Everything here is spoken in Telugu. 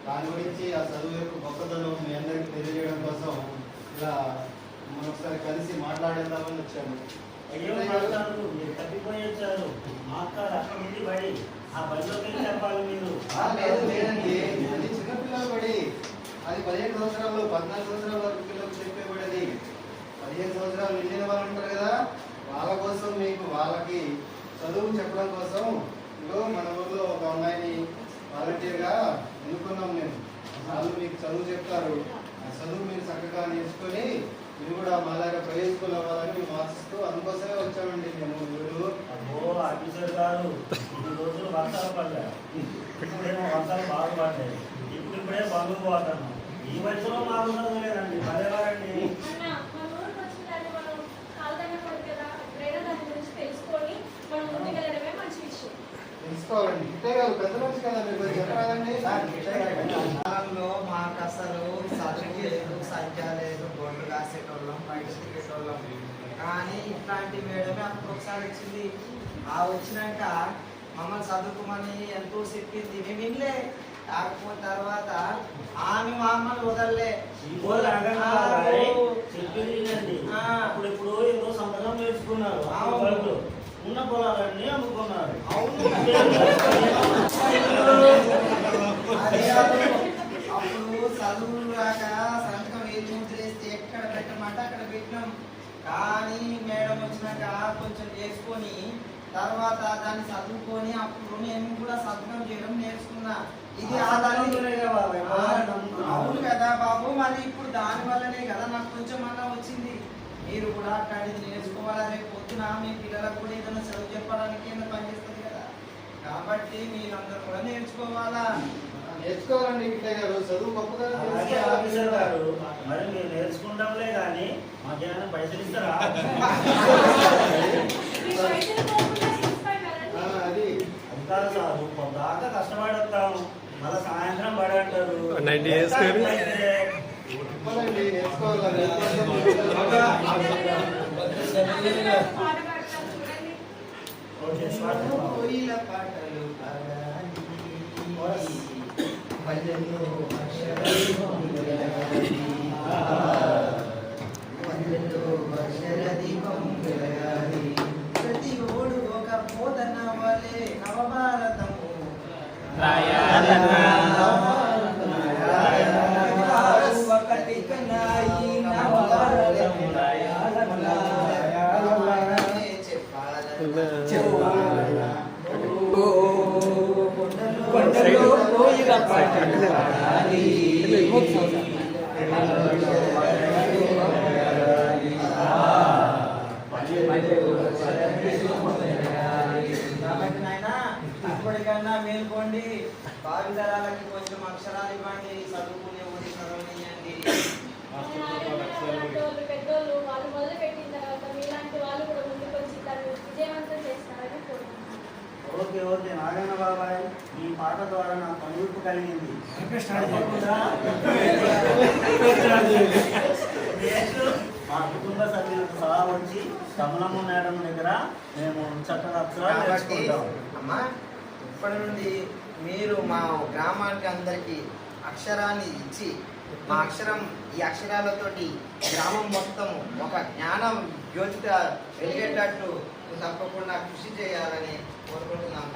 దాని గురించి ఆ చదువు యొక్క గొప్పతనం మీ అందరికీ తెలియజేయడం కోసం ఇలా మనం ఒకసారి కలిసి మాట్లాడేద్దామని వచ్చాము. అయ్యో మాట్లాడు, మీరు తప్పిపోయి వచ్చారు. మాట్లాడు అక్కడ నుండి బడి ఆ బడిలోకి వెళ్ళి చెప్పాలి మీరు. లేదండి, అది చిన్నపిల్లల బడి. అది 15 సంవత్సరాలు 14 సంవత్సరాల వరకు పిల్లలకు చెప్పేబడేది. 15 సంవత్సరాలు నిండిన వాళ్ళు ఉంటారు కదా, వాళ్ళ కోసం మీకు వాళ్ళకి చదువు చెప్పడం కోసం ఇగో మన ఊర్లో ఒక అమ్మాయిని వాలంటీర్గా ఎన్నుకున్నాం మేము. వాళ్ళు మీకు చదువు చెప్తారు. ఆ చదువు మీరు చక్కగా నేర్చుకొని మీరు కూడా మాలాగా ప్రయోజకులు అవ్వాలని మేము ఆశిస్తూ అందుకోసమే వచ్చామండి మేము. వీడు అబ్బో ఆఫీసర్ గారు, ఇన్ని రోజులు వర్షాలు పడ్డాయి, ఇప్పుడేమో వర్షాలు బాగా పడ్డాయి, ఇప్పుడే బంధు పోతాను. ఈ వయసులో మాకు చదవలేదండి, పదేవారండి. తెలుసుకోవాలండి. ఇట్టే కాదు, పెద్ద మనిషి కదా, మీరు చెప్పరాదండి. కాలంలో మాకు అసలు చదువు లేదు, సంఖ్య లేదు, బొడ్లు కాసేటోళ్ళం, బయట తిరిగేటోళ్ళం. కానీ ఇట్లాంటి మేడమే అప్పుడు ఒకసారి వచ్చింది. ఆ వచ్చినాక మమ్మల్ని చదువుకోమని ఎంతో చెప్పింది, మేము వినలే. కాకపోతే తర్వాత ఆమె మమ్మల్ని వదలలే. చెప్పింది ఇప్పుడు ఏదో సంతకం నేర్చుకున్నారు, ఉన్న పొలాలన్నీ అమ్ముకున్నారు. అప్పుడు చదువులు రాక సంతకం వేసి ముద్రేస్తే ఎక్కడ పెట్టమంటే అక్కడ పెట్టినాం. కానీ మేడం వచ్చినాక కొంచెం నేర్చుకొని తర్వాత దాన్ని చదువుకొని అప్పుడు నేను కూడా సంతకం చేయడం నేర్చుకున్నా. ఇది అవును కదా బాబు, మరి ఇప్పుడు దాని వల్లనే కదా నాకు కొంచెం అన్నా వచ్చింది. మీరు కూడా అట్లాంటిది నేర్చుకోవాలా. రేపు పొద్దున మీ పిల్లలకు కూడా ఏదైనా చదువు చెప్పడానికి ఏదైనా పనిచేస్తుంది కదా. కాబట్టి మీరందరూ కూడా నేర్చుకోవాలా. నేర్చుకోవాలండి. ఇట్లే గారు చదువు గొప్పగా ఆఫీసర్ గారు, మరి మీరు నేర్చుకుంటాంలే కానీ మాకేమైనా పైసలు ఇస్తారా? అది అంటారు సార్, పొద్దాకా కష్టపడి వస్తాము, మళ్ళీ సాయంత్రం పడి అంటారు. చెప్పాలండి, నేర్చుకోవాలి. పాటలు ప్రతి ఓడు ఒక పోతన వలే నవభారతము ఒకటి కన్నాయి నవభారతము ఇప్పటికన్నా మేల్కోండి. భావితరాలకి కొంచెం అక్షరాలు ఇవ్వండి, చదువుకునే ఊరి చదవనియండి. పెద్దోళ్ళు వాళ్ళు మొదలు పెట్టిన తర్వాత మీలాంటి వాళ్ళు కూడా ముందుకు వచ్చి విజయవంతం చేస్తారని కోరుకుంటున్నాను. ఓకే నారాయణ బాబాయ్, ఈ పాట ద్వారా నాకు కనువిప్పు కలిగింది. మా కుటుంబ సభ్యులకు సలహా వచ్చి కమలమ్మ మేడం దగ్గర మేము చక్కగా అక్షరాలు నేర్చుకుంటాం. అమ్మా, ఇప్పటి నుండి మీరు మా గ్రామానికి అందరికీ అక్షరాన్ని ఇచ్చి మా అక్షరం ఈ అక్షరాలతోటి గ్రామం మొత్తం ఒక జ్ఞానం జ్యోతిగా వెలిగేటట్టు తప్పకుండా కృషి చేయాలని కోరుకుంటున్నాం.